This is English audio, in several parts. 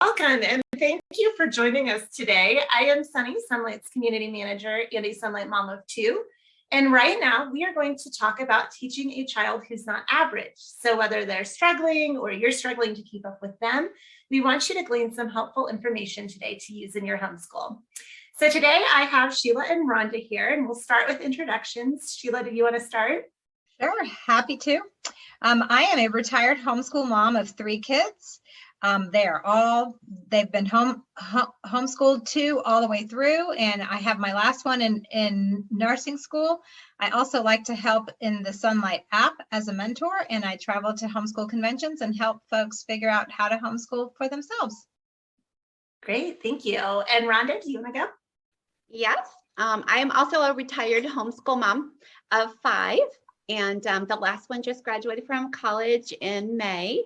Welcome, and thank you for joining us today. I am Sunny, Sonlight's community manager and a Sonlight mom of two. And right now we are going to talk about teaching a child who's not average. So whether they're struggling or you're struggling to keep up with them, we want you to glean some helpful information today to use in your homeschool. So today I have Sheila and Rhonda here, and we'll start with introductions. Sheila, do you want to start? Sure, happy to. I am a retired homeschool mom of 3 kids. They've been homeschooled 2 all the way through, and I have my last one in nursing school. I also like to help in the Sonlight app as a mentor, and I travel to homeschool conventions and help folks figure out how to homeschool for themselves. Great, thank you. And Rhonda, do you want to go? Yes, I am also a retired homeschool mom of 5, and the last one just graduated from college in May.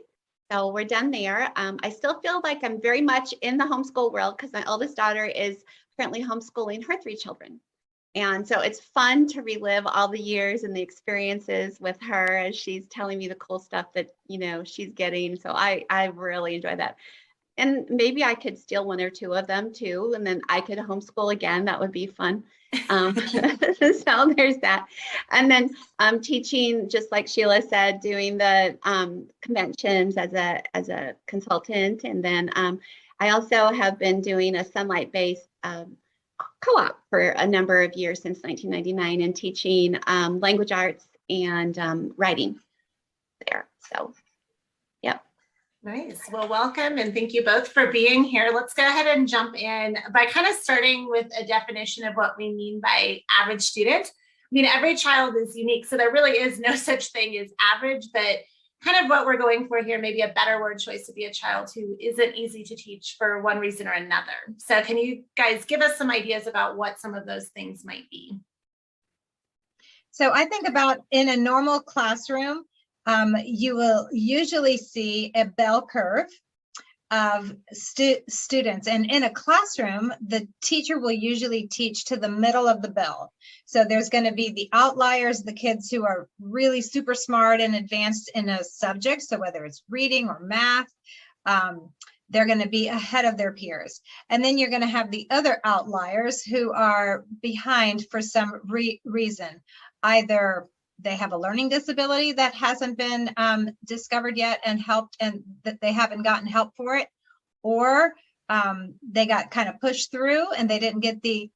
So we're done there. I still feel like I'm very much in the homeschool world because my oldest daughter is currently homeschooling her 3 children. And so it's fun to relive all the years and the experiences with her as she's telling me the cool stuff that, she's getting. So I really enjoy that. And maybe I could steal 1 or 2 of them too, and then I could homeschool again. That would be fun. So there's that. And then teaching, just like Sheila said, doing the conventions as a consultant. And then I also have been doing a Sonlight-based co-op for a number of years since 1999 and teaching language arts and writing there. So, yep. Nice. Well, welcome and thank you both for being here. Let's go ahead and jump in by kind of starting with a definition of what we mean by average student. I mean, every child is unique, so there really is no such thing as average, but kind of what we're going for here, maybe a better word choice would be a child who isn't easy to teach for one reason or another. So can you guys give us some ideas about what some of those things might be? So I think about in a normal classroom, you will usually see a bell curve of students, and in a classroom the teacher will usually teach to the middle of the bell. So there's going to be the outliers, the kids who are really super smart and advanced in a subject, so whether it's reading or math, they're going to be ahead of their peers. And then you're going to have the other outliers who are behind for some reason. Either they have a learning disability that hasn't been discovered yet and helped, and that they haven't gotten help for it, or they got kind of pushed through and they didn't get the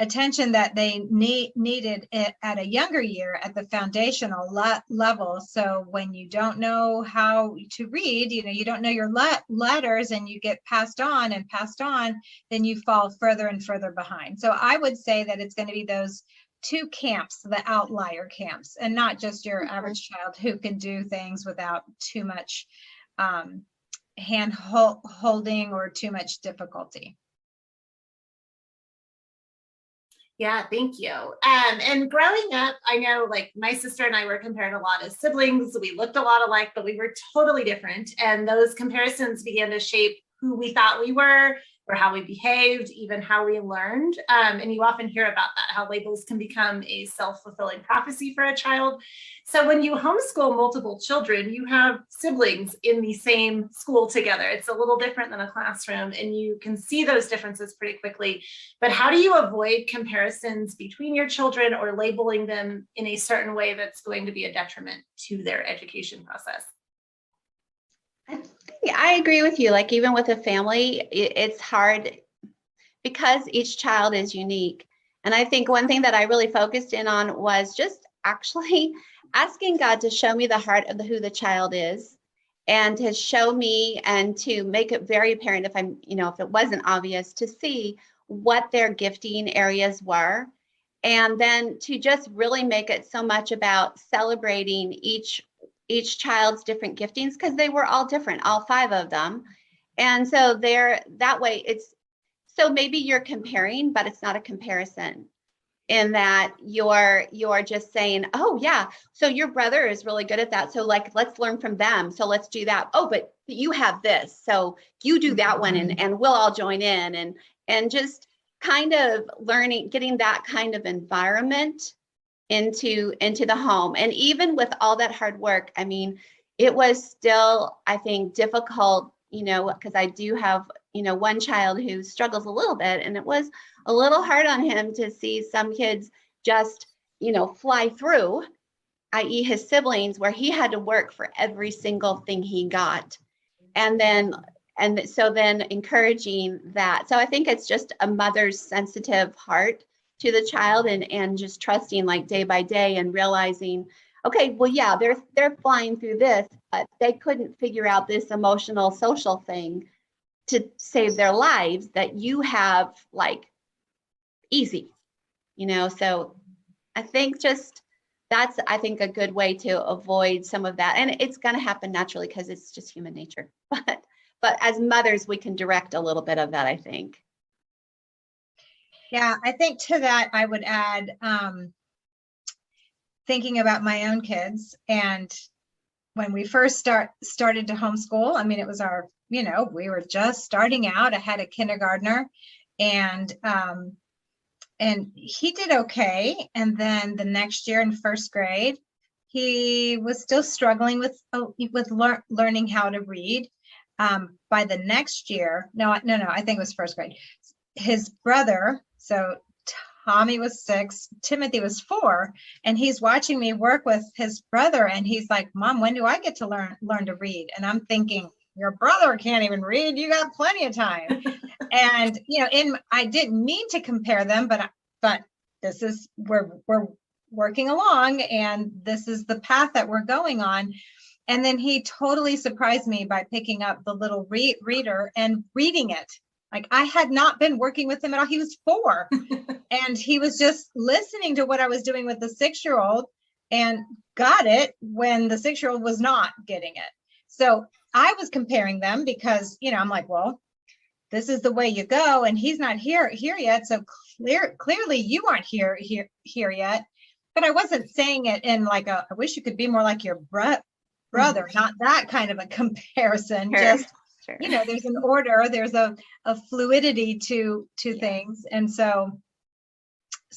attention that they needed at a younger year at the foundational level. So when you don't know how to read, you don't know your letters, and you get passed on, then you fall further and further behind. So I would say that it's going to be those 2 camps, the outlier camps, and not just your average child who can do things without too much hand holding or too much difficulty. Yeah, thank you. And growing up, I know like my sister and I were compared a lot as siblings. We looked a lot alike, but we were totally different. And those comparisons began to shape who we thought we were, or how we behaved, even how we learned. And you often hear about that, how labels can become a self-fulfilling prophecy for a child. So when you homeschool multiple children, you have siblings in the same school together. It's a little different than a classroom, and you can see those differences pretty quickly. But how do you avoid comparisons between your children or labeling them in a certain way that's going to be a detriment to their education process? I agree with you. Like even with a family, it's hard because each child is unique. And I think one thing that I really focused in on was just actually asking God to show me the heart of who the child is, and to show me and to make it very apparent if if it wasn't obvious, to see what their gifting areas were. And then to just really make it so much about celebrating each child's different giftings, because they were all different, all 5 of them. And so that way so maybe you're comparing, but it's not a comparison, in that you're just saying, oh yeah, so your brother is really good at that, so like let's learn from them, so let's do that. Oh, but you have this, so you do that one, and we'll all join in, and just kind of learning, getting that kind of environment into the home. And even with all that hard work, I mean, it was still, I think, difficult, because I do have, one child who struggles a little bit, and it was a little hard on him to see some kids just, fly through, i.e. his siblings, where he had to work for every single thing he got. So then encouraging that. So I think it's just a mother's sensitive heart to the child, and just trusting like day by day and realizing, okay, well, yeah, they're flying through this, but they couldn't figure out this emotional social thing to save their lives that you have like easy, so I think that's a good way to avoid some of that. And it's going to happen naturally because it's just human nature. But as mothers, we can direct a little bit of that, I think. Yeah, I think to that, I would add, thinking about my own kids. And when we first started to homeschool, I mean, it was our, we were just starting out. I had a kindergartner, and he did okay. And then the next year in first grade, he was still struggling with learning how to read. By the next year, no, I think it was first grade. His brother, so Tommy was 6, Timothy was 4, and he's watching me work with his brother, and he's like, "Mom, when do I get to learn to read?" And I'm thinking, your brother can't even read. You got plenty of time. And I didn't mean to compare them, but this is we're working along, and this is the path that we're going on. And then he totally surprised me by picking up the little reader and reading it. Like, I had not been working with him at all. He was 4 and he was just listening to what I was doing with the 6-year-old and got it when the 6-year-old was not getting it. So I was comparing them because, I'm like, well, this is the way you go. And he's not here yet. So clearly you aren't here yet. But I wasn't saying it in like I wish you could be more like your brother, not that kind of a comparison. Sure. Just, Sure. There's an order, there's a fluidity to things. And so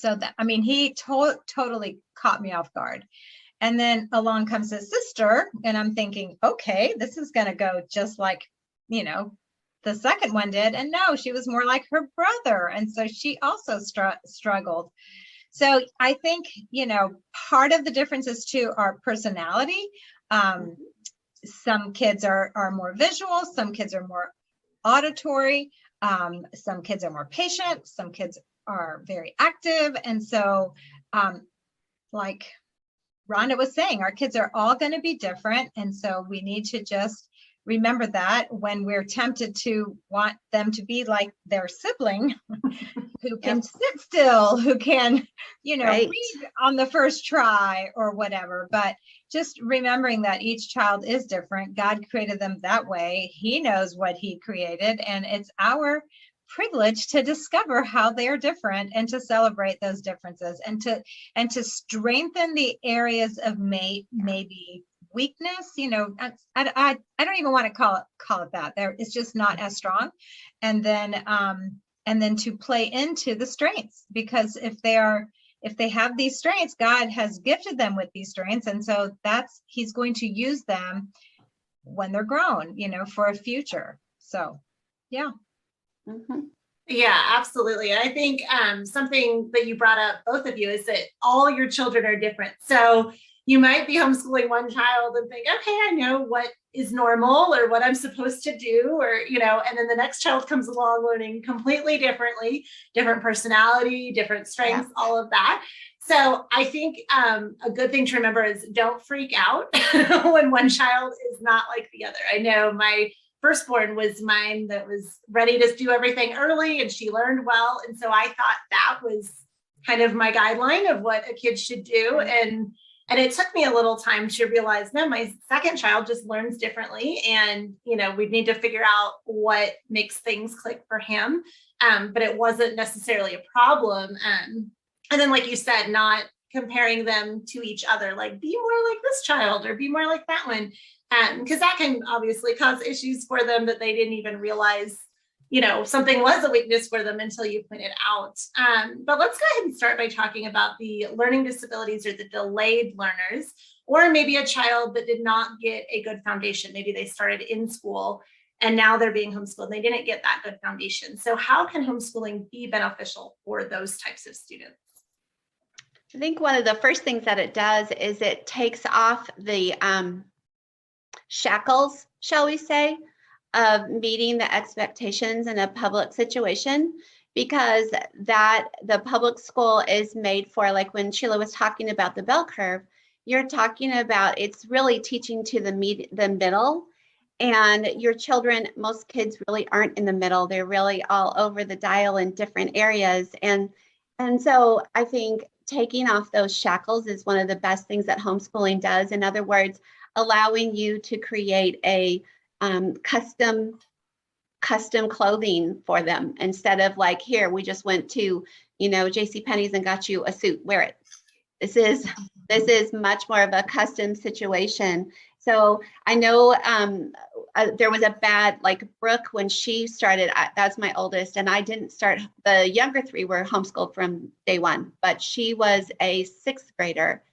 that, I mean, he totally caught me off guard. And then along comes his sister, and I'm thinking, okay, this is going to go just like, the second one did. And no, she was more like her brother. And so she also struggled. So I think, part of the differences too are personality. Some kids are more visual, some kids are more auditory, some kids are more patient, some kids are very active. And so, like Rhonda was saying, our kids are all going to be different. And so we need to just remember that when we're tempted to want them to be like their sibling who can sit still, who can, Right. read on the first try or whatever. But just remembering that each child is different. God created them that way. He knows what he created, and it's our privilege to discover how they're different and to celebrate those differences and to strengthen the areas of maybe weakness. I don't even want to call it that. It's just not as strong. And then to play into the strengths, because if they have these strengths, God has gifted them with these strengths. And so he's going to use them when they're grown, for a future. So, yeah. Mm-hmm. Yeah, absolutely. I think something that you brought up, both of you, is that all your children are different. So you might be homeschooling one child and think, okay, I know what is normal or what I'm supposed to do, or, and then the next child comes along learning completely differently, different personality, different strengths, all of that. So I think a good thing to remember is don't freak out when one child is not like the other. I know my firstborn was mine that was ready to do everything early, and she learned well. And so I thought that was kind of my guideline of what a kid should do. And it took me a little time to realize, no, my second child just learns differently. And, we need to figure out what makes things click for him. But it wasn't necessarily a problem. And then, like you said, not comparing them to each other, like be more like this child or be more like that one. Because that can obviously cause issues for them that they didn't even realize, something was a weakness for them until you point it out. But let's go ahead and start by talking about the learning disabilities or the delayed learners, or maybe a child that did not get a good foundation. Maybe they started in school and now they're being homeschooled. They didn't get that good foundation. So how can homeschooling be beneficial for those types of students? I think one of the first things that it does is it takes off the shackles, shall we say, of meeting the expectations in a public situation, because that the public school is made for, like when Sheila was talking about the bell curve, you're talking about it's really teaching to the middle. And your children, most kids really aren't in the middle. They're really all over the dial in different areas. And so I think taking off those shackles is one of the best things that homeschooling does. In other words, allowing you to create a custom clothing for them, instead of like, here, we just went to, JCPenney's and got you a suit, wear it. This is much more of a custom situation. So I know there was a bad, like Brooke, when she started, that's my oldest, and I didn't start, the younger three were homeschooled from day one, but she was a 6th grader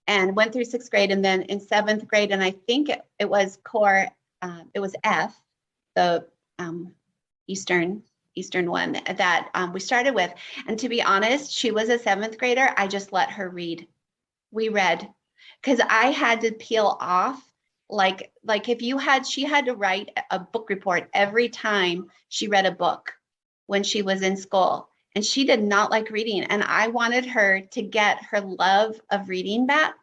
and went through 6th grade, and then in 7th grade, and I think it was core, it was F, the Eastern one that we started with. And to be honest, she was a 7th grader. I just let her read. We read, because I had to peel off, like she had to write a book report every time she read a book when she was in school. And she did not like reading. And I wanted her to get her love of reading back.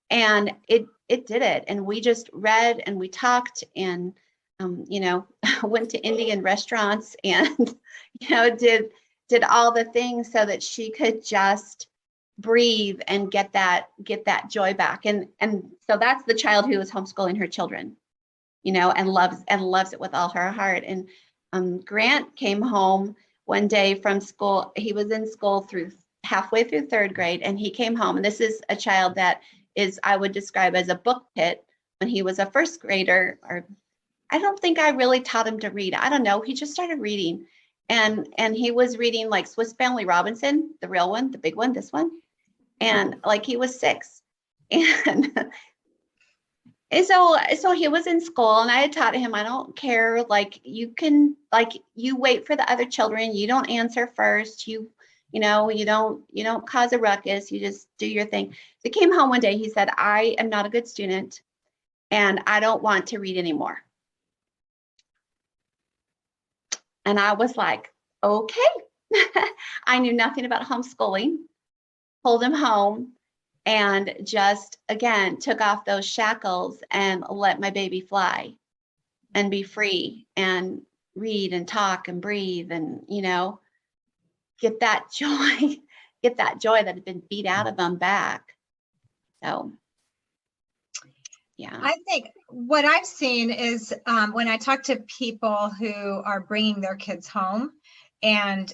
And it did it. And we just read and we talked and, went to Indian restaurants and, did all the things so that she could just breathe and get that joy back. And so that's the child who is homeschooling her children, and loves it with all her heart. And Grant came home one day from school. He was in school through halfway through 3rd grade, and he came home. And this is a child that is, I would describe as a book pit. When he was a 1st grader, or I don't think I really taught him to read. I don't know. He just started reading, and he was reading like Swiss Family Robinson, the real one, the big one, this one. And like he was 6. And so he was in school, and I had taught him, I don't care, like you wait for the other children. You don't answer first. You don't cause a ruckus. You just do your thing. So he came home one day, he said, I am not a good student and I don't want to read anymore. And I was like, okay. I knew nothing about homeschooling, pulled him home, and just, again, took off those shackles and let my baby fly and be free and read and talk and breathe and, get that joy that had been beat out of them back. So, yeah. I think what I've seen is when I talk to people who are bringing their kids home, and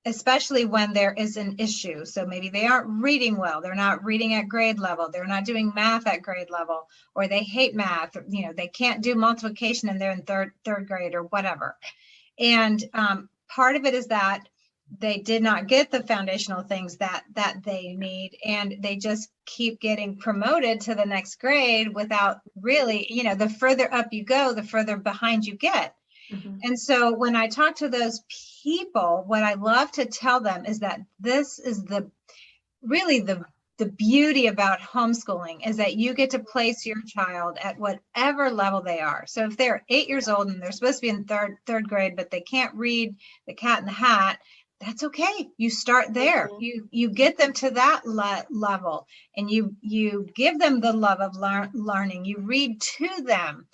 especially when there is an issue. So maybe they aren't reading well, they're not reading at grade level, they're not doing math at grade level, or they hate math, or, they can't do multiplication and they're in third grade or whatever. And part of it is that they did not get the foundational things that they need, and they just keep getting promoted to the next grade without really, the further up you go, the further behind you get. Mm-hmm. And so when I talk to those people, what I love to tell them is that this is the beauty about homeschooling, is that you get to place your child at whatever level they are. So if they're 8 years old and they're supposed to be in third grade, but they can't read The Cat in the Hat, that's okay. You start there. Mm-hmm. You get them to that level, and you give them the love of learning. You read to them.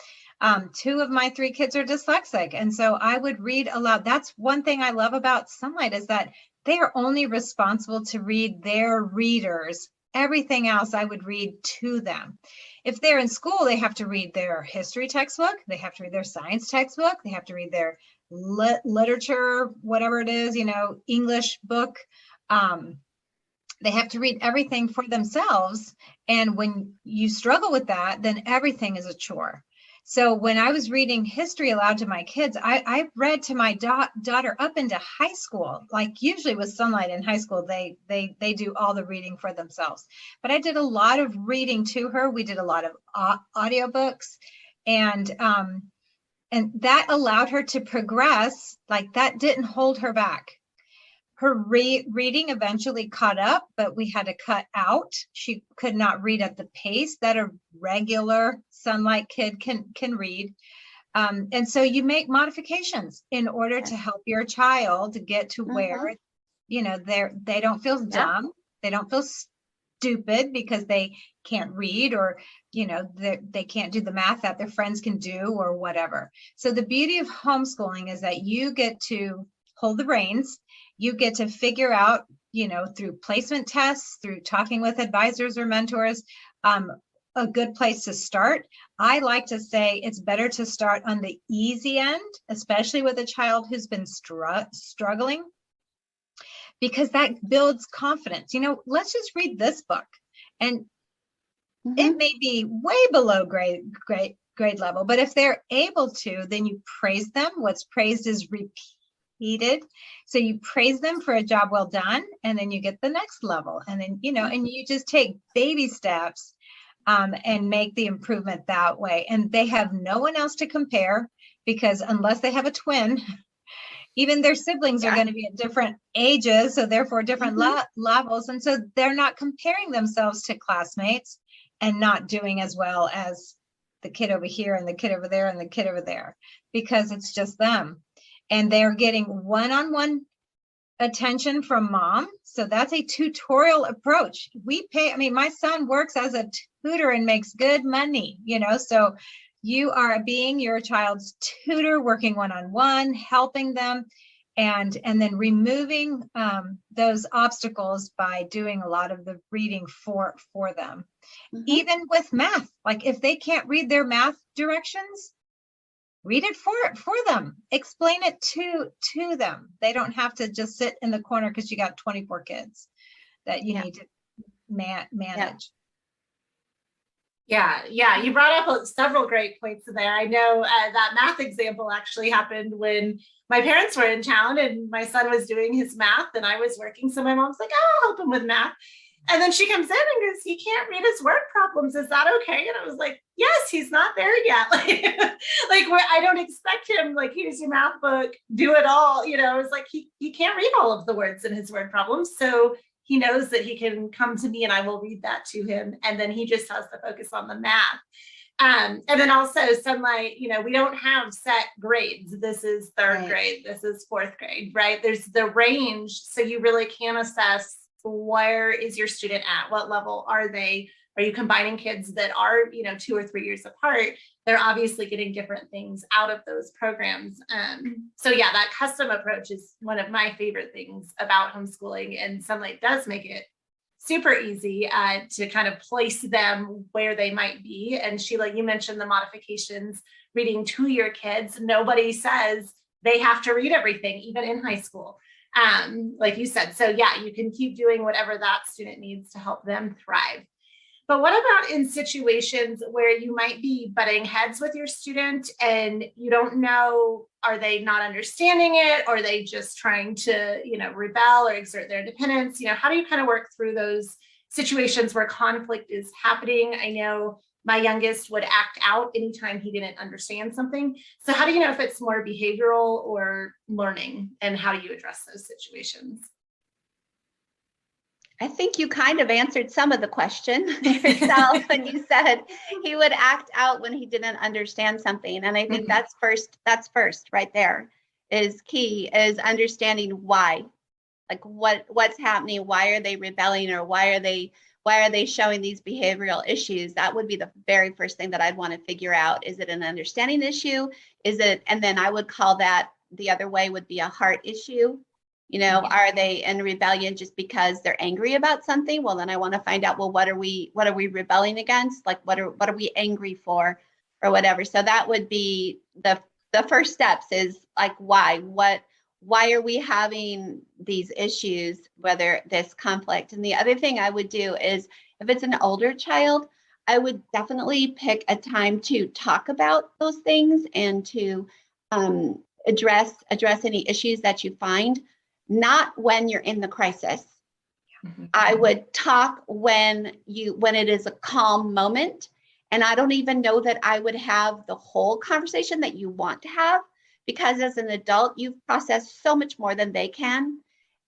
2 of my 3 kids are dyslexic, and so I would read aloud. That's one thing I love about Sonlight, is that they are only responsible to read their readers. Everything else I would read to them. If they're in school, they have to read their history textbook, they have to read their science textbook, they have to read their literature, whatever it is, English book. They have to read everything for themselves. And when you struggle with that, then everything is a chore. So when I was reading history aloud to my kids, I read to my daughter up into high school. Like usually with Sonlight in high school, they do all the reading for themselves. But I did a lot of reading to her. We did a lot of audiobooks, and And that allowed her to progress. Like that didn't hold her back. Her reading eventually caught up, but we had to cut out. She could not read at the pace that a regular Sonlight kid can read. And so you make modifications in order to help your child get to where, they don't feel dumb. They don't feel stupid because they can't read, or, they can't do the math that their friends can do or whatever. So the beauty of homeschooling is that you get to hold the reins. You get to figure out, through placement tests, through talking with advisors or mentors, a good place to start. I like to say it's better to start on the easy end, especially with a child who's been struggling, because that builds confidence. Let's just read this book, and it may be way below grade level, but if they're able to, then you praise them. What's praised is repeated. So you praise them for a job well done, and then you get the next level, and then, and you just take baby steps and make the improvement that way. And they have no one else to compare, because unless they have a twin, even their siblings are going to be at different ages, so therefore different levels. And so they're not comparing themselves to classmates and not doing as well as the kid over here and the kid over there and the kid over there, because it's just them. And they're getting one-on-one attention from mom. So that's a tutorial approach. My son works as a tutor and makes good money, so you are being your child's tutor, working one-on-one, helping them, and then removing those obstacles by doing a lot of the reading for them. Even with math, like if they can't read their math directions, read it for them. Explain it to them. They don't have to just sit in the corner because you got 24 kids that you need to manage. Yeah, you brought up several great points there. I know that math example actually happened when my parents were in town and my son was doing his math and I was working. So my mom's like, oh, I'll help him with math. And then she comes in and goes, he can't read his word problems. Is that okay? And I was like, yes, he's not there yet. I don't expect him, here's your math book, do it all. It's like he can't read all of the words in his word problems. So he knows that he can come to me and I will read that to him. And then he just has to focus on the math. And then also Sonlight, we don't have set grades. This is third grade. This is fourth grade, right? There's the range. So you really can assess, where is your student at? What level are they? Are you combining kids that are, 2 or 3 years apart? They're obviously getting different things out of those programs. So yeah, that custom approach is one of my favorite things about homeschooling, and Sonlight does make it super easy to kind of place them where they might be. And Sheila, you mentioned the modifications, reading to your kids. Nobody says they have to read everything, even in high school. Like you said. So yeah, you can keep doing whatever that student needs to help them thrive. But what about in situations where you might be butting heads with your student and you don't know, are they not understanding it? Or are they just trying to, rebel or exert their independence? How do you kind of work through those situations where conflict is happening? I know my youngest would act out anytime he didn't understand something. So how do you know if it's more behavioral or learning, and how do you address those situations? I think you kind of answered some of the question yourself when you said he would act out when he didn't understand something. And I think that's first right there is key, is understanding why, what's happening, why are they rebelling, or why are they showing these behavioral issues? That would be the very first thing that I'd want to figure out. Is it an understanding issue? And then I would call that, the other way would be a heart issue. Are they in rebellion just because they're angry about something? Well, then I want to find out, well, what are we rebelling against? What are we angry for, or whatever? So that would be the first steps, is why are we having these issues, whether this conflict? And the other thing I would do is, if it's an older child, I would definitely pick a time to talk about those things and to address any issues that you find. Not when you're in the crisis. I would talk when it is a calm moment, And I don't even know that I would have the whole conversation that you want to have, because as an adult, you've processed so much more than they can.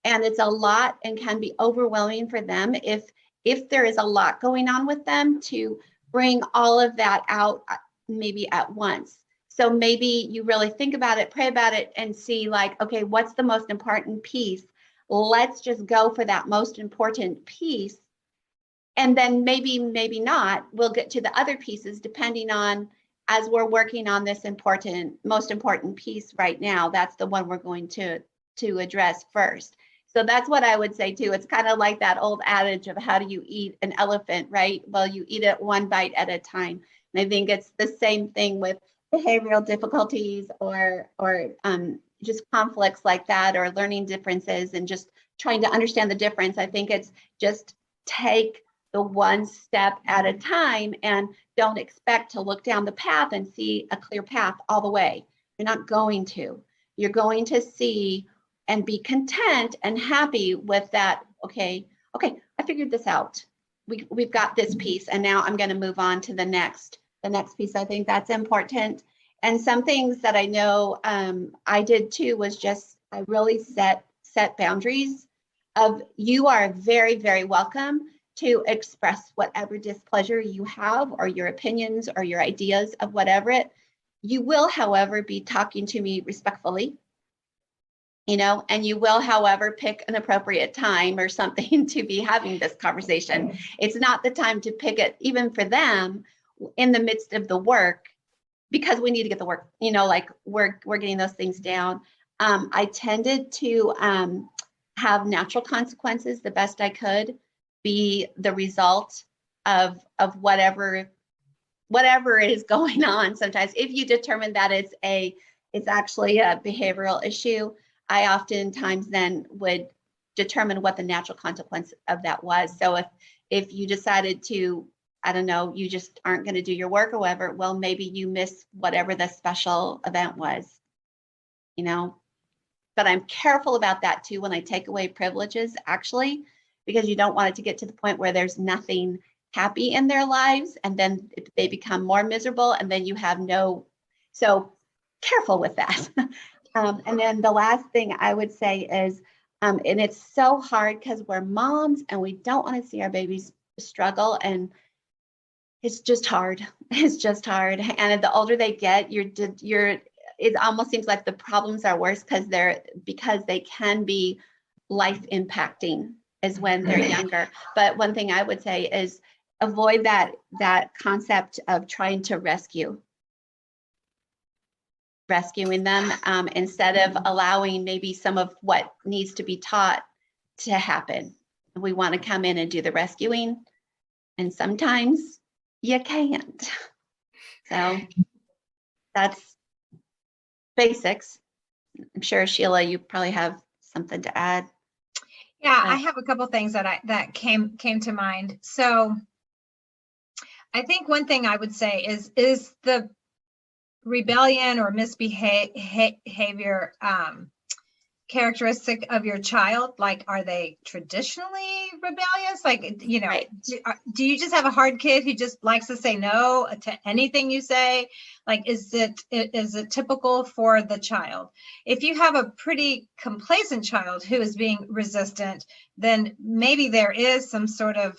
And it's a lot and can be overwhelming for them if there is a lot going on with them to bring all of that out maybe at once. So maybe you really think about it, pray about it, and see like, okay, what's the most important piece? Let's just go for that most important piece. And then maybe not, we'll get to the other pieces depending on, as we're working on this most important piece right now, that's the one we're going to address first. So that's what I would say too. It's kind of like that old adage of how do you eat an elephant, right? Well, you eat it one bite at a time. And I think it's the same thing with behavioral difficulties or just conflicts like that, or learning differences, and just trying to understand the difference. I think it's just take the one step at a time and don't expect to look down the path and see a clear path all the way. You're not going to. You're going to see and be content and happy with that. Okay, I figured this out. We've got this piece, and now I'm going to move on to the next piece. I think that's important. And some things that I know I did too was just, I really set boundaries of, you are very, very welcome to express whatever displeasure you have, or your opinions or your ideas of whatever it. You will, however, be talking to me respectfully, and you will, however, pick an appropriate time or something to be having this conversation. It's not the time to pick it, even for them, in the midst of the work, because we need to get the work, like we're getting those things down. I tended to have natural consequences the best I could be the result of whatever is going on. Sometimes if you determine that it's actually a behavioral issue, I oftentimes then would determine what the natural consequence of that was. So if you decided to, I don't know, you just aren't going to do your work or whatever, well, maybe you miss whatever the special event was, But I'm careful about that too when I take away privileges, actually, because you don't want it to get to the point where there's nothing happy in their lives, and then they become more miserable, and then you have so careful with that. And then the last thing I would say is, and it's so hard because we're moms and we don't want to see our babies struggle, and it's just hard. It's just hard. And the older they get, it almost seems like the problems are worse because they can be life impacting as when they're younger. But one thing I would say is avoid that concept of trying to rescuing them, instead of allowing maybe some of what needs to be taught to happen. We want to come in and do the rescuing, and sometimes you can't. So that's basics. I'm sure, Sheila, you probably have something to add. Yeah, I have a couple things that came to mind. So I think one thing I would say is the rebellion or misbehavior characteristic of your child, like, are they traditionally rebellious? Like, Right. Do you just have a hard kid who just likes to say no to anything you say? Like, is it typical for the child? If you have a pretty complacent child who is being resistant, then maybe there is some sort of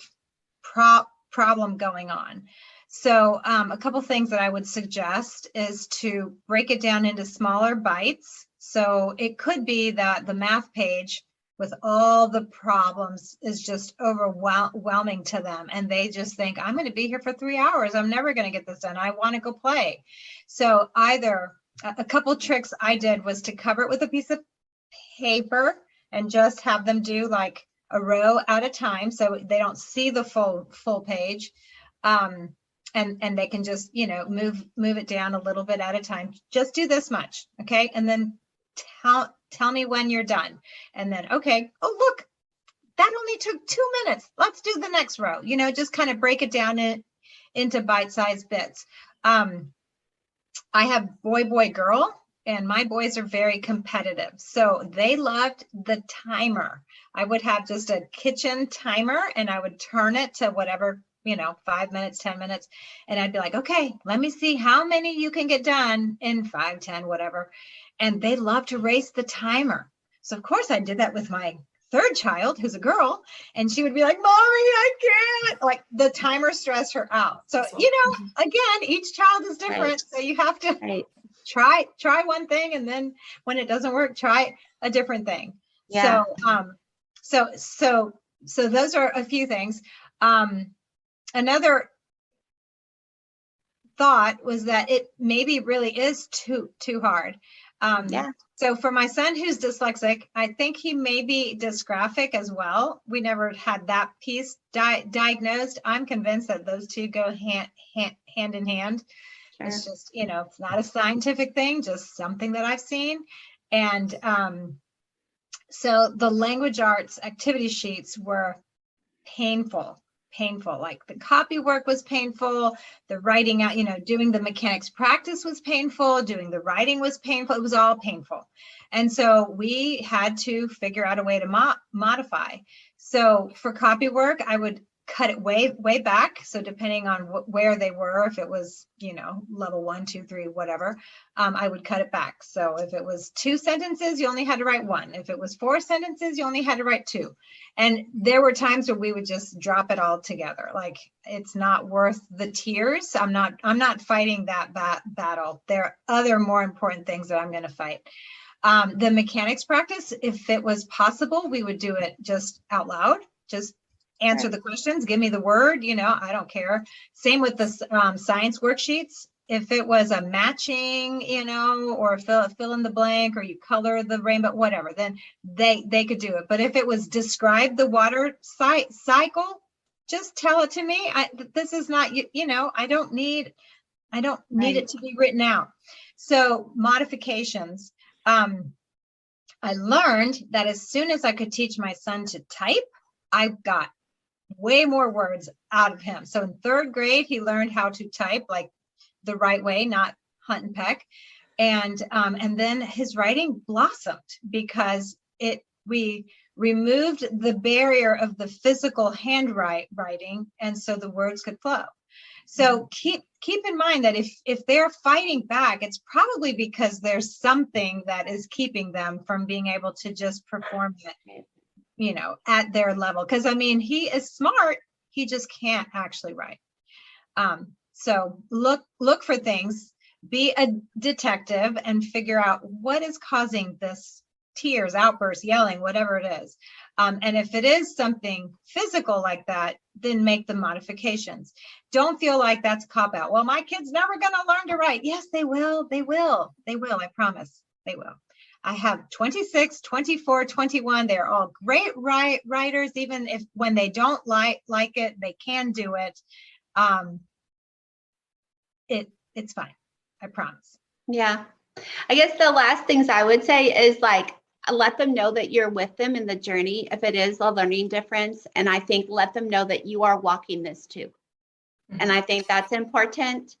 problem going on. So a couple things that I would suggest is to break it down into smaller bites. So it could be that the math page with all the problems is just overwhelming to them. And they just think, I'm going to be here for 3 hours. I'm never going to get this done. I want to go play. So either a couple tricks I did was to cover it with a piece of paper and just have them do like a row at a time, so they don't see the full page. And they can just, move it down a little bit at a time. Just do this much, okay? And then tell me when you're done. And then, okay, oh, look, that only took 2 minutes. Let's do the next row. Just kind of break it down into bite-sized bits. I have boy, girl, and my boys are very competitive. So they loved the timer. I would have just a kitchen timer, and I would turn it to whatever 5 minutes, 10 minutes. And I'd be like, okay, let me see how many you can get done in 5, 10, whatever. And they love to race the timer. So of course I did that with my third child, who's a girl, and she would be like, Mommy, I can't. Like the timer stressed her out. So, again, each child is different. Right. So you have to Right. try one thing, and then when it doesn't work, try a different thing. Yeah. So those are a few things. Another thought was that it maybe really is too hard. Yeah. So for my son who's dyslexic, I think he may be dysgraphic as well. We never had that piece diagnosed. I'm convinced that those two go hand in hand. Sure. It's just, it's not a scientific thing, just something that I've seen. And so the language arts activity sheets were painful. Like the copy work was painful, the writing out, doing the mechanics practice was painful, doing the writing was painful. It was all painful. And so we had to figure out a way to modify. So for copy work, I would cut it way back. So depending on where they were, if it was, level 1, 2, 3, whatever, I would cut it back. So if it was 2 sentences, you only had to write 1. If it was 4 sentences, you only had to write 2. And there were times where we would just drop it all together. Like, it's not worth the tears. I'm not fighting that battle. There are other more important things that I'm going to fight. The mechanics practice, if it was possible, we would do it just out loud, just answer the questions, give me the word, I don't care. Same with the science worksheets. If it was a matching, or fill in the blank, or you color the rainbow, whatever, then they could do it. But if it was describe the water cycle, just tell it to me. This is not, I don't need it to be written out. So modifications. I learned that as soon as I could teach my son to type, I got way more words out of him. So in 3rd grade, he learned how to type like the right way, not hunt and peck. And then his writing blossomed because we removed the barrier of the physical handwriting, and so the words could flow. So keep in mind that if they're fighting back, it's probably because there's something that is keeping them from being able to just perform it, at their level. Because he is smart, he just can't actually write. So look for things, be a detective, and figure out what is causing this tears, outbursts, yelling, whatever it is. And if it is something physical like that, then make the modifications. Don't feel like that's a cop out. Well, my kid's never going to learn to write. Yes, they will. I promise they will. I have 26, 24, 21. They're all great writers. Even if when they don't like it, they can do it. It's fine. I promise. Yeah. I guess the last things I would say is let them know that you're with them in the journey if it is a learning difference. And I think let them know that you are walking this too. Mm-hmm. And I think that's important.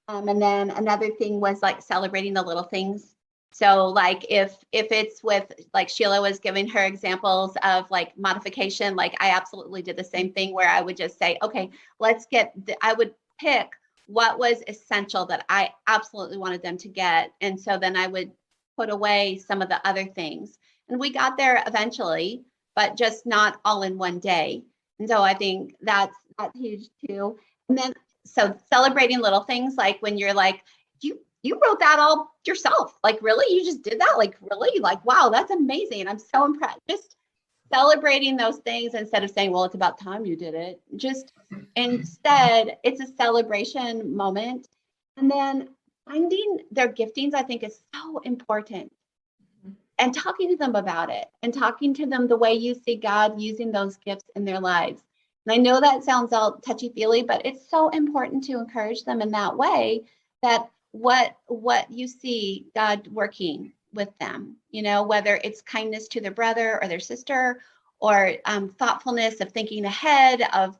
And then another thing was celebrating the little things. So if it's with Sheila was giving her examples of modification, I absolutely did the same thing where I would just say, okay, I would pick what was essential that I absolutely wanted them to get. And so then I would put away some of the other things. And we got there eventually, but just not all in one day. And so I think that's huge too. And then, so celebrating little things, when you're you wrote that all yourself. Really? You just did that? Really? Wow, that's amazing. I'm so impressed. Just celebrating those things instead of saying, well, it's about time you did it. Just instead, it's a celebration moment. And then finding their giftings, I think, is so important. And talking to them about it and talking to them the way you see God using those gifts in their lives. And I know that sounds all touchy-feely, but it's so important to encourage them in that way, that what you see God working with them, whether it's kindness to their brother or their sister, or thoughtfulness of thinking ahead of,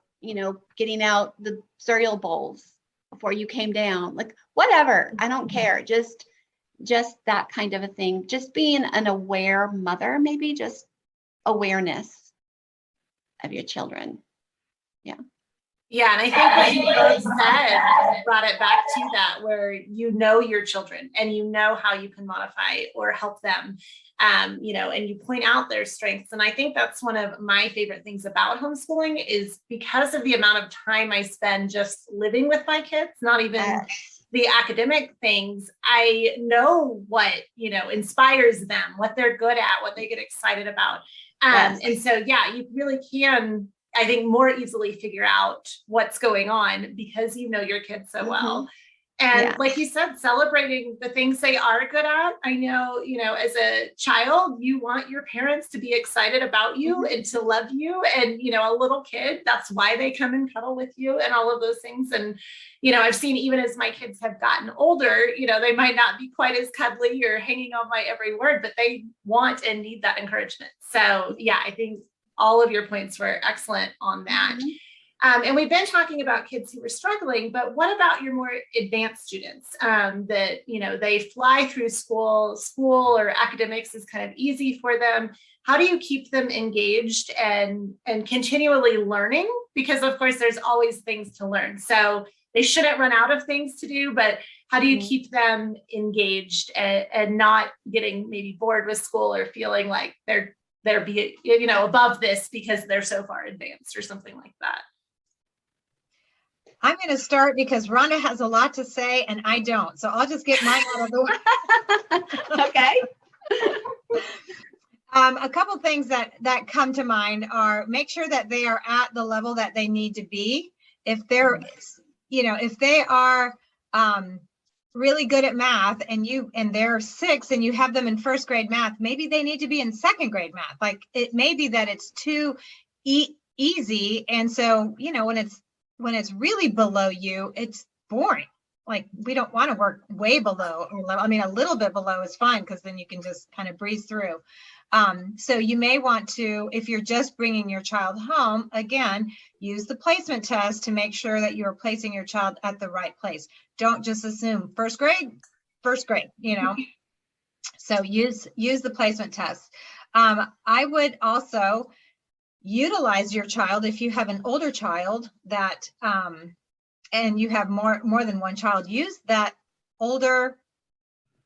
getting out the cereal bowls before you came down, whatever, I don't care. Just that kind of a thing. Just being an aware mother, maybe just awareness of your children. Yeah. Yeah, and I think what you both said brought it back to that, where you know your children and you know how you can modify or help them, and you point out their strengths. And I think that's one of my favorite things about homeschooling is because of the amount of time I spend just living with my kids, not even the academic things. I know what, inspires them, what they're good at, what they get excited about. And so, yeah, you really can, I think, more easily figure out what's going on because you know your kids so well. And like you said, celebrating the things they are good at. I know, as a child, you want your parents to be excited about you and to love you. And, a little kid, that's why they come and cuddle with you and all of those things. And, I've seen even as my kids have gotten older, they might not be quite as cuddly or hanging on my every word, but they want and need that encouragement. So, yeah, I think all of your points were excellent on that. And we've been talking about kids who were struggling, but what about your more advanced students that, they fly through school or academics is kind of easy for them? How do you keep them engaged and continually learning? Because of course, there's always things to learn. So they shouldn't run out of things to do, but how do you keep them engaged and not getting maybe bored with school or feeling like they're above this because they're so far advanced or something like that? I'm going to start because Rhonda has a lot to say and I don't. So I'll just get mine out of the way. Okay. A couple things that come to mind are make sure that they are at the level that they need to be. If they're, if they are really good at math and they're 6 and you have them in first grade math, maybe they need to be in second grade math. Like it may be that it's too easy. And so, when it's really below you, it's boring. Like we don't want to work way below or level. I mean, a little bit below is fine because then you can just kind of breeze through. So you may want to, if you're just bringing your child home, again, use the placement test to make sure that you're placing your child at the right place. Don't just assume first grade, So use the placement test. I would also utilize your child if you have an older child that and you have more than one child. Use that older,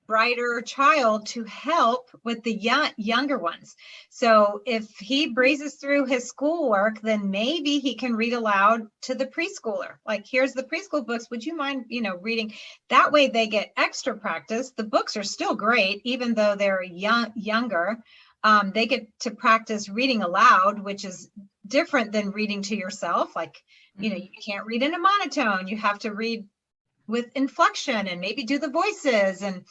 brighter child to help with the younger ones. So if he breezes through his schoolwork, then maybe he can read aloud to the preschooler. Like, here's the preschool books. Would you mind, reading? That way they get extra practice. The books are still great, even though they're younger. They get to practice reading aloud, which is different than reading to yourself. Like, you can't read in a monotone. You have to read with inflection and maybe do the voices and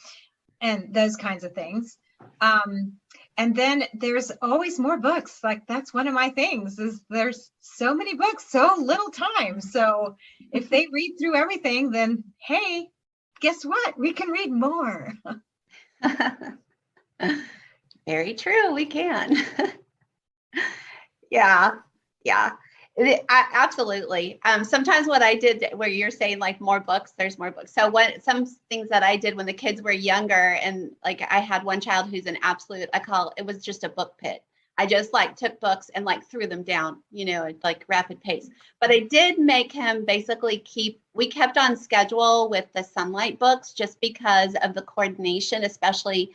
those kinds of things. And then there's always more books. Like that's one of my things is there's so many books, so little time. So if they read through everything, then hey, guess what? We can read more. Very true. We can. Yeah. Absolutely. Sometimes what I did where you're saying like more books, there's more books. So some things that I did when the kids were younger and like I had one child who's an absolute, it was just a book pit. I just like took books and like threw them down, like rapid pace. But I did make him basically we kept on schedule with the Sonlight books just because of the coordination, especially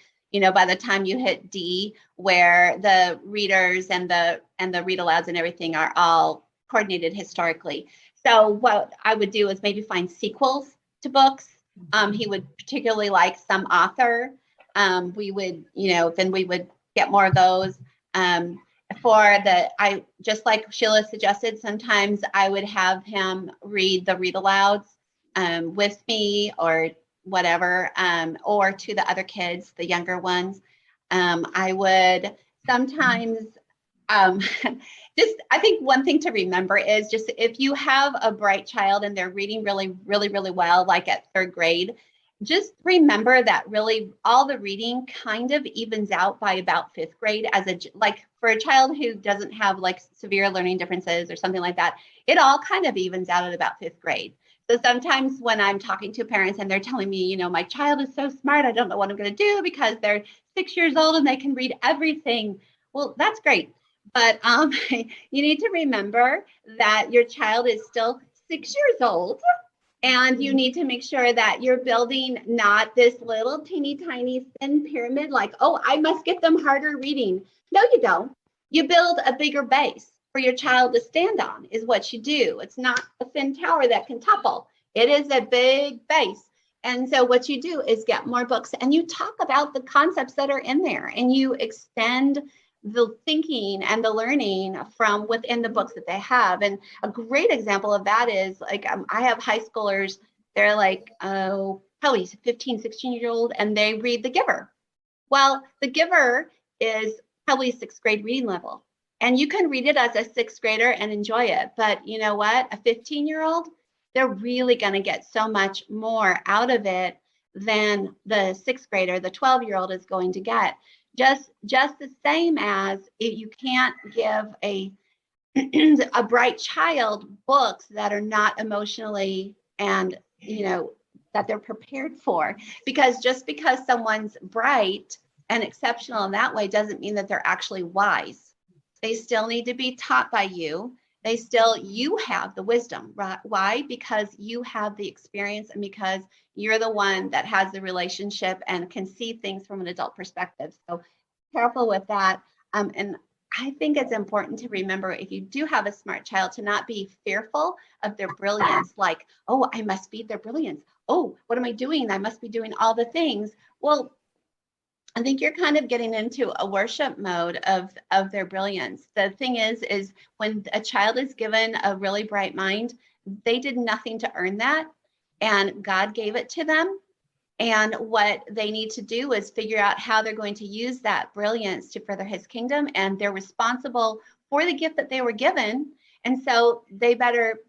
by the time you hit D, where the readers and the read alouds and everything are all coordinated historically. So what I would do is maybe find sequels to books. He would particularly like some author. We would, then we would get more of those. Just like Sheila suggested, sometimes I would have him read the read alouds with me or whatever, or to the other kids, the younger ones. I would sometimes, I think one thing to remember is just if you have a bright child and they're reading really, really, really well, like at third grade, just remember that really all the reading kind of evens out by about fifth grade for a child who doesn't have like severe learning differences or something like that, it all kind of evens out at about fifth grade. So sometimes when I'm talking to parents and they're telling me, my child is so smart, I don't know what I'm going to do because they're 6 years old and they can read everything. Well, that's great. But you need to remember that your child is still 6 years old. And you need to make sure that you're building not this little teeny tiny thin pyramid, like, oh, I must get them harder reading. No, you don't. You build a bigger base for your child to stand on, is what you do. It's not a thin tower that can topple. It is a big base. And so what you do is get more books and you talk about the concepts that are in there and you extend the thinking and the learning from within the books that they have. And a great example of that is like, I have high schoolers, they're like, probably 15, 16-year-old, and they read The Giver. Well, The Giver is probably 6th grade reading level. And you can read it as a 6th grader and enjoy it. But you know what? A 15-year-old, they're really going to get so much more out of it than the 6th grader, the 12-year-old is going to get. Just the same as you can't give a bright child books that are not emotionally and, that they're prepared for. Because just because someone's bright and exceptional in that way doesn't mean that they're actually wise. They still need to be taught by you. You have the wisdom, right? Why? Because you have the experience and because you're the one that has the relationship and can see things from an adult perspective. So careful with that. And I think it's important to remember, if you do have a smart child, to not be fearful of their brilliance, like, oh, I must beat their brilliance. Oh, what am I doing? I must be doing all the things. Well, I think you're kind of getting into a worship mode of their brilliance. The thing is when a child is given a really bright mind, they did nothing to earn that, and God gave it to them. And what they need to do is figure out how they're going to use that brilliance to further his kingdom, and they're responsible for the gift that they were given. And so they better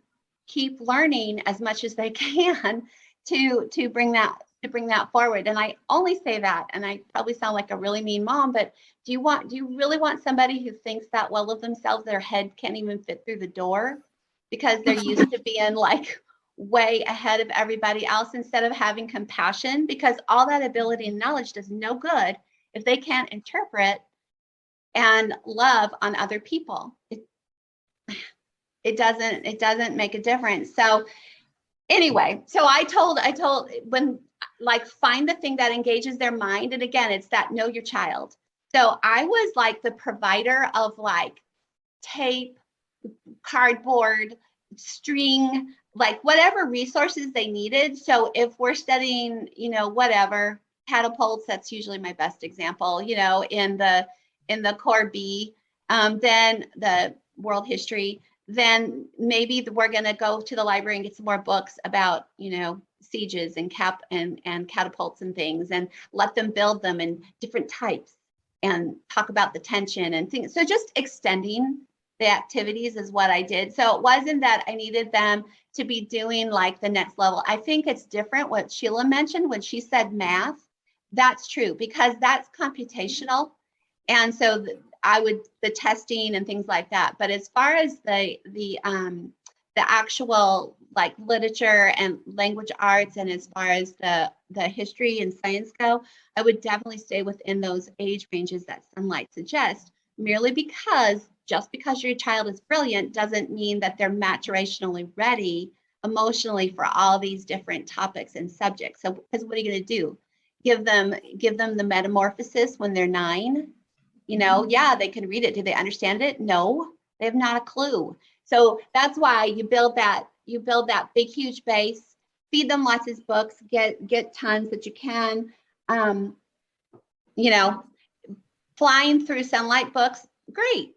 keep learning as much as they can to bring that forward. And I only say that, and I probably sound like a really mean mom, but do you really want somebody who thinks that well of themselves, their head can't even fit through the door because they're used to being like way ahead of everybody else, instead of having compassion? Because all that ability and knowledge does no good if they can't interpret and love on other people. It doesn't make a difference. So anyway, so I told when, like, find the thing that engages their mind. And again, it's that know your child. So I was like the provider of like tape, cardboard, string, like whatever resources they needed. So if we're studying, whatever, catapults, that's usually my best example, in the core B, then the world history, then maybe we're going to go to the library and get some more books about, sieges and catapults and things, and let them build them in different types and talk about the tension and things. So just extending the activities is what I did. So it wasn't that I needed them to be doing like the next level. I think it's different what Sheila mentioned when she said math. That's true, because that's computational. And so the testing and things like that. But as far as the actual like literature and language arts, and as far as the history and science go, I would definitely stay within those age ranges that Sonlight suggests, merely because just because your child is brilliant doesn't mean that they're maturationally ready emotionally for all these different topics and subjects. So, because what are you going to do? Give them the metamorphosis when they're 9? Yeah, they can read it. Do they understand it? No, they have not a clue. So that's why you build that big, huge base, feed them lots of books, get tons that you can, flying through Sonlight books, great.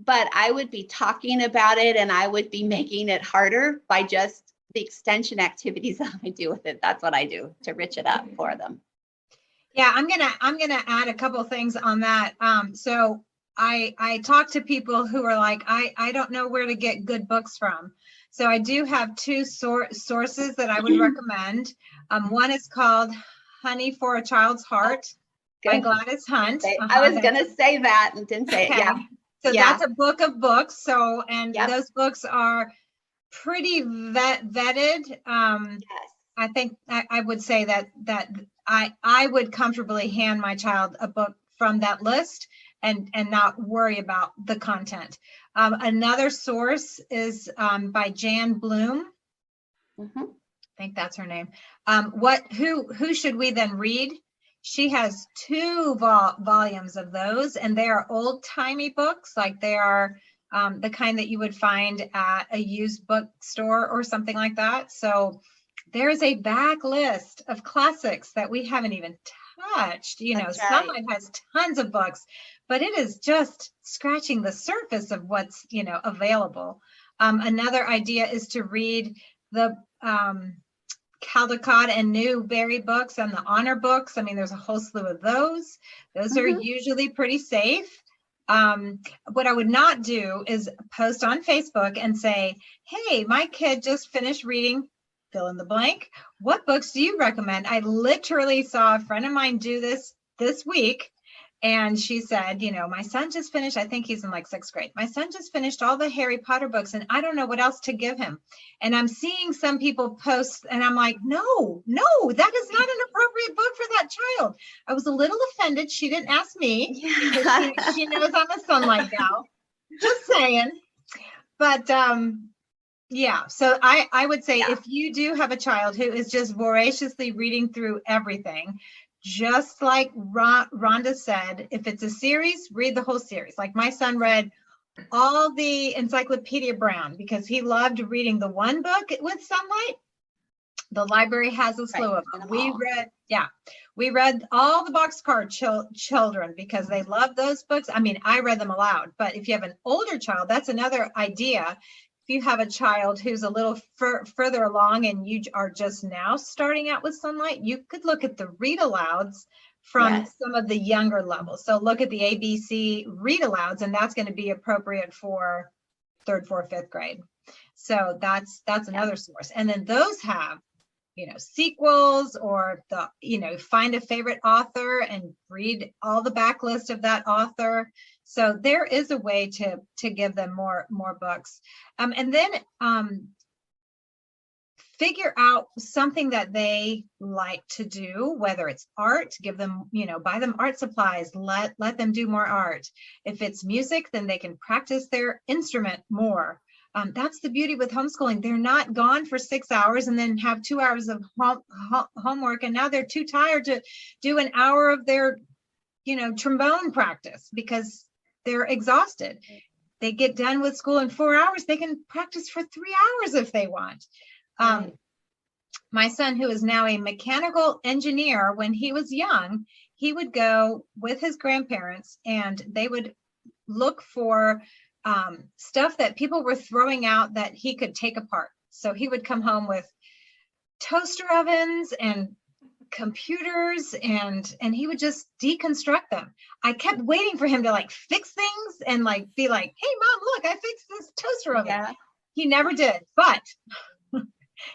But I would be talking about it, and I would be making it harder by just the extension activities that I do with it. That's what I do to rich it up for them. Yeah, I'm gonna add a couple of things on that. So I talk to people who are like, I don't know where to get good books from. So I do have two sources that I would recommend. One is called Honey for a Child's Heart by Gladys Hunt. I was gonna say that and didn't say it. Yeah. So that's a book of books. So, and Yep. those books are pretty vetted. Yes. I think I would say that I would comfortably hand my child a book from that list and not worry about the content. Another source is by Jan Bloom, Mhm. I think that's her name. Who should we then read? She has two volumes of those, and they are old-timey books, like they are the kind that you would find at a used bookstore or something like that. So there's a back list of classics that we haven't even touched. That's right. Sunlight has tons of books, but it is just scratching the surface of what's, available. Another idea is to read the Caldecott and Newberry books and the honor books. I mean, there's a whole slew of those. Those are usually pretty safe. What I would not do is post on Facebook and say, hey, my kid just finished reading fill in the blank. What books do you recommend? I literally saw a friend of mine do this week. And she said, my son just finished, I think he's in like 6th grade. My son just finished all the Harry Potter books and I don't know what else to give him. And I'm seeing some people post and I'm like, no, that is not an appropriate book for that child. I was a little offended. She didn't ask me. Yeah. She knows I'm a Sonlight gal. Just saying. But yeah, so I would say if you do have a child who is just voraciously reading through everything, just like Rhonda said, if it's a series, read the whole series. Like my son read all the Encyclopedia Brown because he loved reading the one book with Sonlight. The library has a slew of them. We read all the Boxcar Children because they love those books. I mean, I read them aloud, but if you have an older child, that's another idea. If you have a child who's a little further along and you are just now starting out with Sonlight, you could look at the read alouds from some of the younger levels. So look at the ABC read alouds, and that's going to be appropriate for 3rd, 4th, 5th grade. So that's another source. And then those have, sequels or find a favorite author and read all the backlist of that author. So there is a way to give them more books. And then figure out something that they like to do, whether it's art, give them, buy them art supplies, let them do more art. If it's music, then they can practice their instrument more. That's the beauty with homeschooling. They're not gone for 6 hours and then have 2 hours of homework. And now they're too tired to do an hour of their, trombone practice because they're exhausted. They get done with school in 4 hours. They can practice for 3 hours if they want. My son, who is now a mechanical engineer, when he was young, he would go with his grandparents and they would look for stuff that people were throwing out that he could take apart. So he would come home with toaster ovens and computers and he would just deconstruct them. I kept waiting for him to like fix things and like be like, hey mom, look, I fixed this toaster oven. Yeah. He never did, but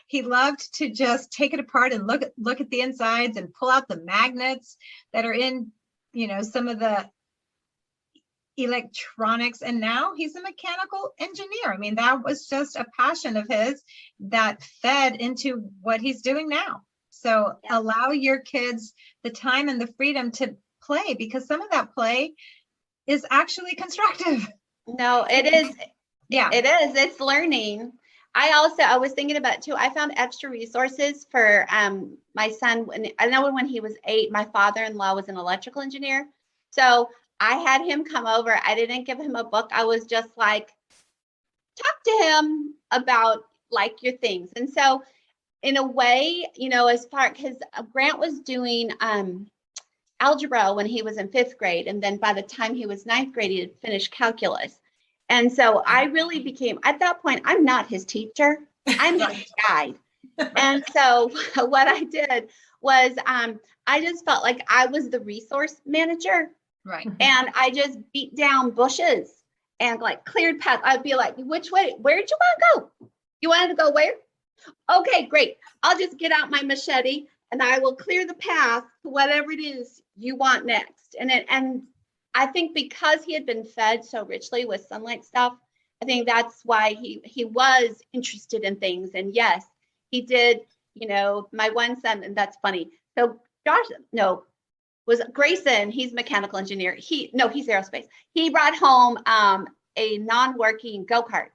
he loved to just take it apart and look at the insides and pull out the magnets that are in, some of the electronics. And now he's a mechanical engineer. I mean, that was just a passion of his that fed into what he's doing now. So allow your kids the time and the freedom to play, because some of that play is actually constructive. No, it is. Yeah, it is. It's learning. I was thinking about too, I found extra resources for my son. I know when he was 8, my father-in-law was an electrical engineer. So I had him come over. I didn't give him a book. I was just like, talk to him about like your things. And so in a way, as far, because Grant was doing algebra when he was in 5th grade. And then by the time he was 9th grade, he had finished calculus. And so I really became, at that point, I'm not his teacher, I'm his guide. And so what I did was I just felt like I was the resource manager. Right. And I just beat down bushes and like cleared paths. I'd be like, which way, where'd you want to go? You wanted to go where? Okay, great. I'll just get out my machete and I will clear the path to whatever it is you want next. And I think because he had been fed so richly with Sonlight stuff, I think that's why he was interested in things. And yes, he did, my one son, and that's funny. So was Grayson, he's a mechanical engineer. He's aerospace. He brought home a non-working go-kart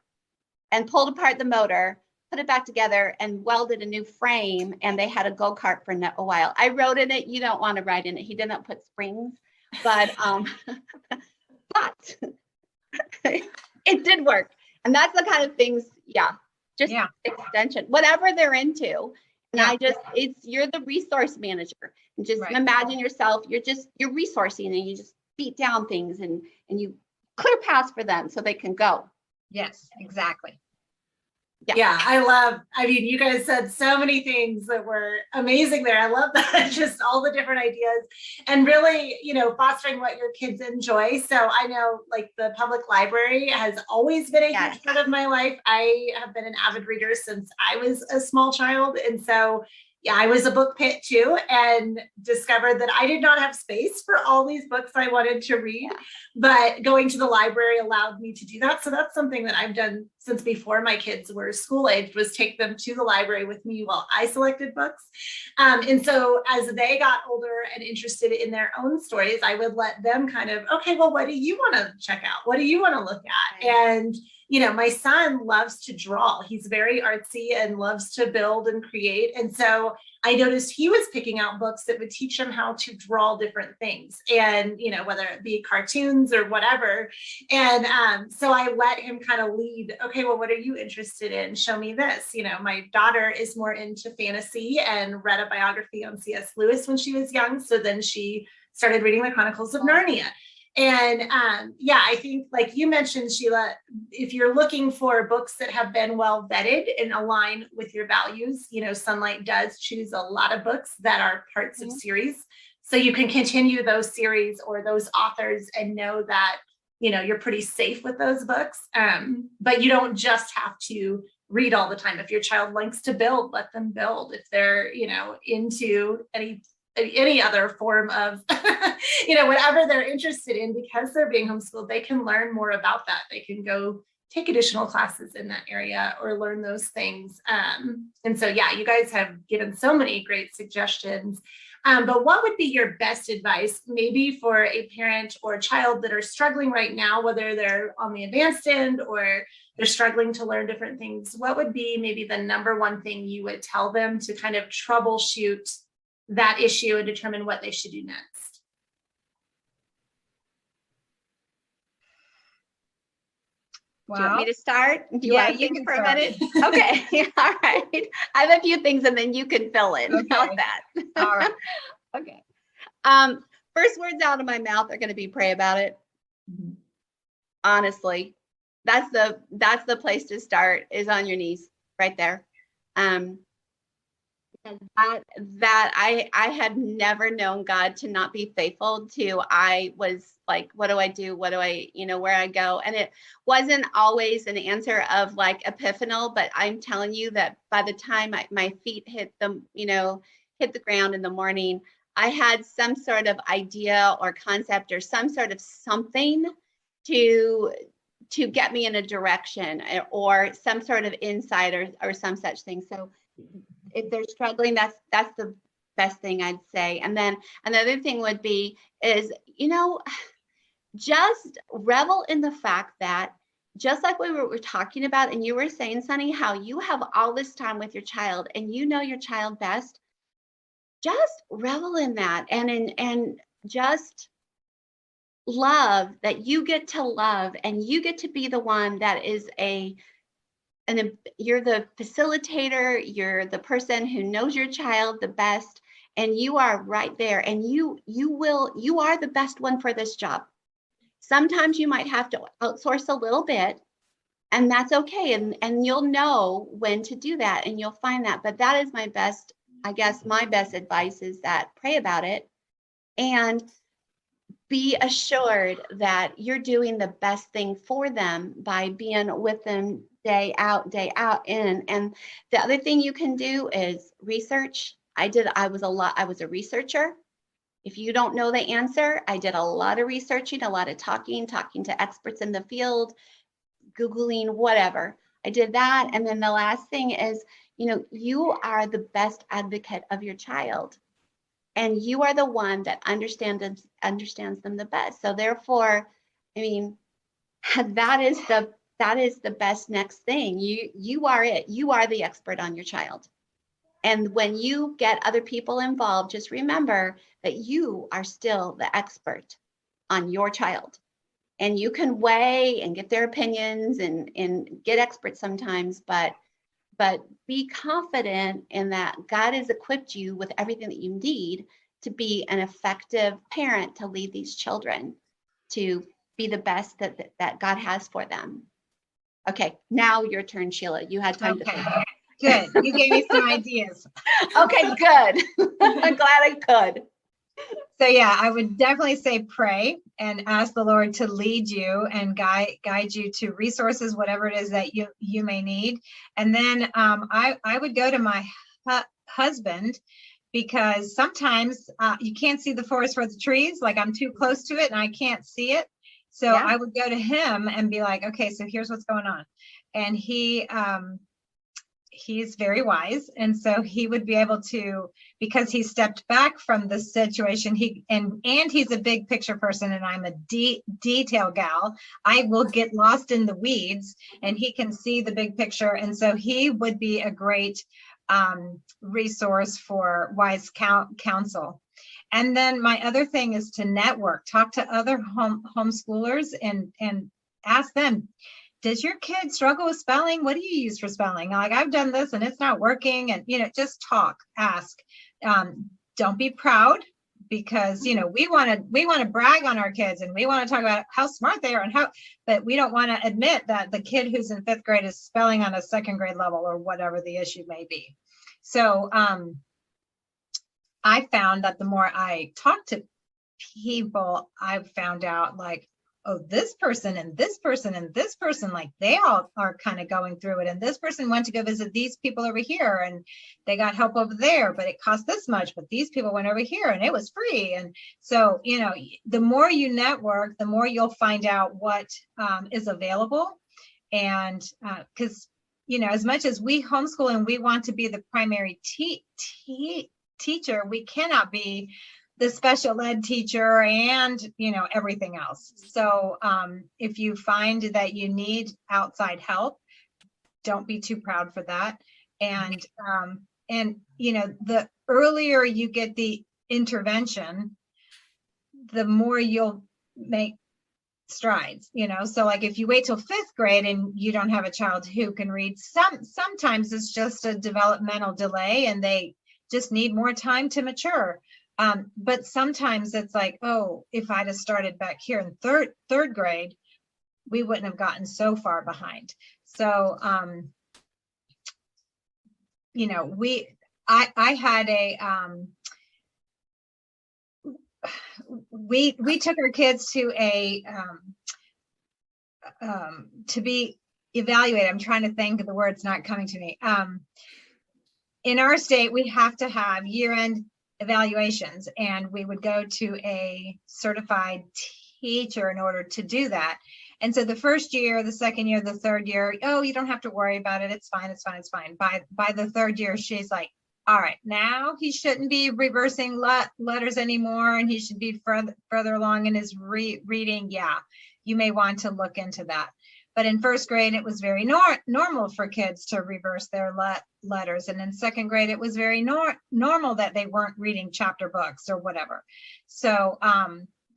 and pulled apart the motor, put it back together and welded a new frame, and they had a go-kart for a while. I rode in it. You don't want to ride in it. He didn't put springs, but but it did work. And that's the kind of things, just extension, whatever they're into. And you're the resource manager. And just imagine yourself, you're resourcing, and you just beat down things and you clear paths for them so they can go. Yes, exactly. Yeah, I mean, you guys said so many things that were amazing there. I love that, just all the different ideas and really, fostering what your kids enjoy. So I know like the public library has always been a huge part of my life. I have been an avid reader since I was a small child. And so I was a book pit too, and discovered that I did not have space for all these books I wanted to read, but going to the library allowed me to do that. So that's something that I've done since before my kids were school aged, was take them to the library with me while I selected books. And so as they got older and interested in their own stories, I would let them kind of, okay, well, what do you want to check out? What do you want to look at? And my son loves to draw. He's very artsy and loves to build and create. And so I noticed he was picking out books that would teach him how to draw different things, and, whether it be cartoons or whatever. And so I let him kind of lead, okay, well, what are you interested in? Show me this. My daughter is more into fantasy and read a biography on C.S. Lewis when she was young. So then she started reading the Chronicles of Narnia. And I think like you mentioned, Sheila, if you're looking for books that have been well vetted and align with your values, Sonlight does choose a lot of books that are parts of series. So you can continue those series or those authors and know that, you're pretty safe with those books. But you don't just have to read all the time. If your child likes to build, let them build. If they're, into any other form of, whatever they're interested in, because they're being homeschooled, they can learn more about that. They can go take additional classes in that area or learn those things. And so, you guys have given so many great suggestions. But what would be your best advice, maybe for a parent or a child that are struggling right now, whether they're on the advanced end or they're struggling to learn different things? What would be maybe the number one thing you would tell them to kind of troubleshoot that issue and determine what they should do next? Do you want me to start? Do you want to think for a minute? Start. Okay. All right. I have a few things and then you can fill in. Okay. How's that? All right. Okay. First words out of my mouth are going to be pray about it. Honestly, that's the place to start, is on your knees right there. That I had never known God to not be faithful to. I was like, what do I do? What do I, where I go? And it wasn't always an answer of like epiphanal, but I'm telling you that by the time my feet hit the ground in the morning, I had some sort of idea or concept or some sort of something to get me in a direction, or some sort of insight or some such thing. So if they're struggling, that's the best thing I'd say. And then another thing would be is, just revel in the fact that, just like we were talking about, and you were saying, Sunny, how you have all this time with your child and you know your child best, just revel in that and just love that you get to love, and you get to be the one that is you're the facilitator, you're the person who knows your child the best, and you are right there, and you are the best one for this job. Sometimes you might have to outsource a little bit, and that's okay. And you'll know when to do that, and you'll find that. But that is my best advice is that pray about it and be assured that you're doing the best thing for them by being with them day out in. And the other thing you can do is research. I was a researcher. If you don't know the answer, I did a lot of researching, a lot of talking to experts in the field, Googling, whatever. I did that. And then the last thing is, you are the best advocate of your child, and you are the one that understands them the best. So therefore, that is that is the best next thing. You are it. You are the expert on your child. And when you get other people involved, just remember that you are still the expert on your child. And you can weigh and get their opinions and get experts sometimes, but be confident in that God has equipped you with everything that you need to be an effective parent, to lead these children to be the best that God has for them. Okay, now your turn, Sheila. You had time to think. Good. You gave me some ideas. Okay, good. I'm glad I could. So yeah, I would definitely say pray and ask the Lord to lead you and guide you to resources, whatever it is that you may need. And then I would go to my husband, because sometimes you can't see the forest for the trees. Like, I'm too close to it and I can't see it. So Yeah. I would go to him and be like, okay, so here's what's going on. And he's very wise. And so he would be able to, because he stepped back from the situation, and he's a big picture person and I'm a detail gal. I will get lost in the weeds and he can see the big picture. And so he would be a great resource for wise counsel. And then my other thing is to network, talk to other homeschoolers and ask them, does your kid struggle with spelling? What do you use for spelling? Like, I've done this and it's not working. And, just talk, ask. Don't be proud, because, we want to brag on our kids and we want to talk about how smart they are and but we don't want to admit that the kid who's in 5th grade is spelling on a 2nd grade level or whatever the issue may be. So I found that the more I talk to people, I've found out, like, oh, this person and this person and this person, like, they all are kind of going through it. And this person went to go visit these people over here and they got help over there, but it cost this much, but these people went over here and it was free. And so, the more you network, the more you'll find out what is available. And because, as much as we homeschool and we want to be the primary teacher, we cannot be the special ed teacher and, everything else. So if you find that you need outside help, don't be too proud for that. And the earlier you get the intervention, the more you'll make strides, so like if you wait till 5th grade and you don't have a child who can read, sometimes it's just a developmental delay and they just need more time to mature. But sometimes it's like, oh, if I'd have started back here in third grade, we wouldn't have gotten so far behind. So, I had we took our kids to to be evaluated. I'm trying to think of the words, not coming to me. In our state, we have to have year-end evaluations, and we would go to a certified teacher in order to do that. And so the first year, the second year, the third year, oh, you don't have to worry about it. It's fine. It's fine. It's fine. By the third year, she's like, all right, now he shouldn't be reversing letters anymore, and he should be further along in his reading. Yeah, you may want to look into that. But in 1st grade, it was very normal for kids to reverse their letters. And in 2nd grade, it was very normal that they weren't reading chapter books or whatever. So,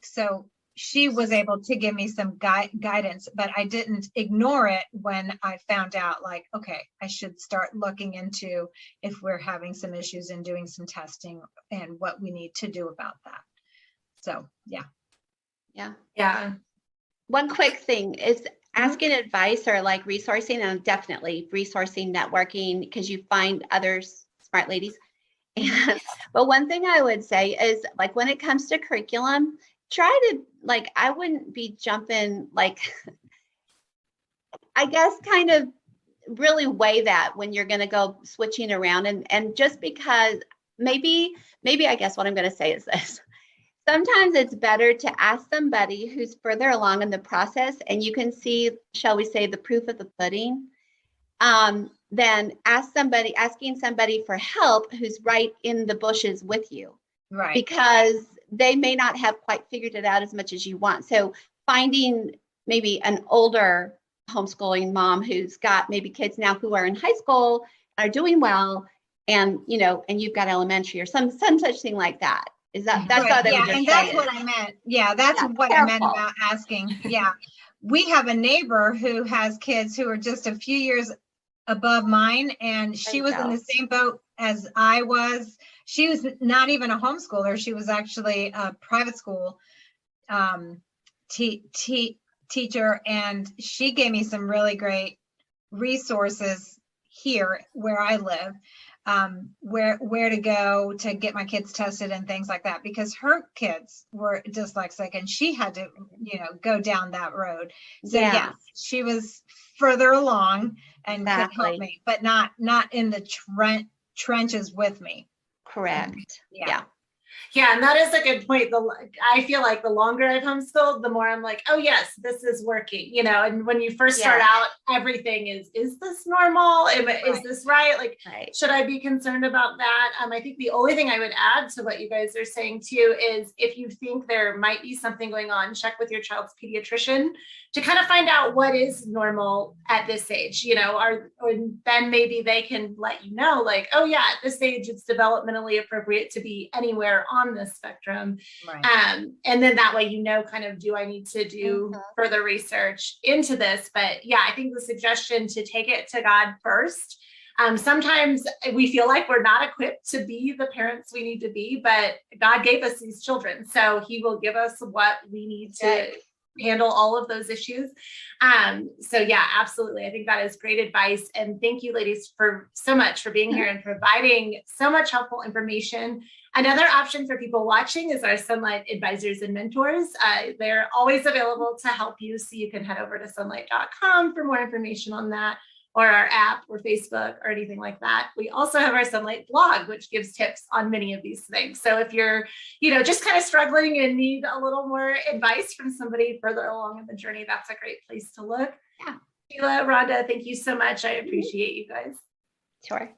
so she was able to give me some guidance, but I didn't ignore it when I found out, like, okay, I should start looking into if we're having some issues and doing some testing and what we need to do about that. So, yeah. Yeah. One quick thing is asking advice or like resourcing, and definitely resourcing, networking, because you find other smart ladies. But one thing I would say is, like, when it comes to curriculum, try to, like, I wouldn't be jumping, like, I guess kind of really weigh that when you're going to go switching around. And just because maybe I guess what I'm going to say is this. Sometimes it's better to ask somebody who's further along in the process and you can see, shall we say, the proof of the pudding, than asking somebody for help who's right in the bushes with you. Right. Because they may not have quite figured it out as much as you want. So finding maybe an older homeschooling mom who's got maybe kids now who are in high school, are doing well, and and you've got elementary or some such thing like that. Is that's Right, what I yeah, was just and that's saying. what I meant. Yeah, that's Yeah, what I meant careful. about asking. Yeah. We have a neighbor who has kids who are just a few years above mine, and she you was in go. the same boat as I was. She was not even a homeschooler. She was actually a private school teacher, and she gave me some really great resources here where I live, where to go to get my kids tested and things like that, because her kids were dyslexic and she had to, go down that road. So Yeah. yes, she was further along and could help Exactly. me, but not in the trenches with me. Correct. Yeah. Yeah, and that is a good point. I feel like the longer I've homeschooled, the more I'm like, oh yes, this is working. And when you first start out, everything is this normal? Is this right? Like, should I be concerned about that? I think the only thing I would add to what you guys are saying too is if you think there might be something going on, check with your child's pediatrician to kind of find out what is normal at this age, or then maybe they can let you know, like, oh yeah, at this age, it's developmentally appropriate to be anywhere on the spectrum. Right. And then that way, kind of, do I need to do further research into this? But yeah, I think the suggestion to take it to God first. Sometimes we feel like we're not equipped to be the parents we need to be, but God gave us these children. So he will give us what we need to handle all of those issues. So yeah, absolutely. I think that is great advice. And thank you, ladies, for so much for being here and providing so much helpful information. Another option for people watching is our Sonlight advisors and mentors. They're always available to help you. So you can head over to sonlight.com for more information on that, or our app or Facebook or anything like that. We also have our Sonlight blog, which gives tips on many of these things. So if you're, just kind of struggling and need a little more advice from somebody further along in the journey, that's a great place to look. Yeah. Sheila, Rhonda, thank you so much. I appreciate you guys. Sure.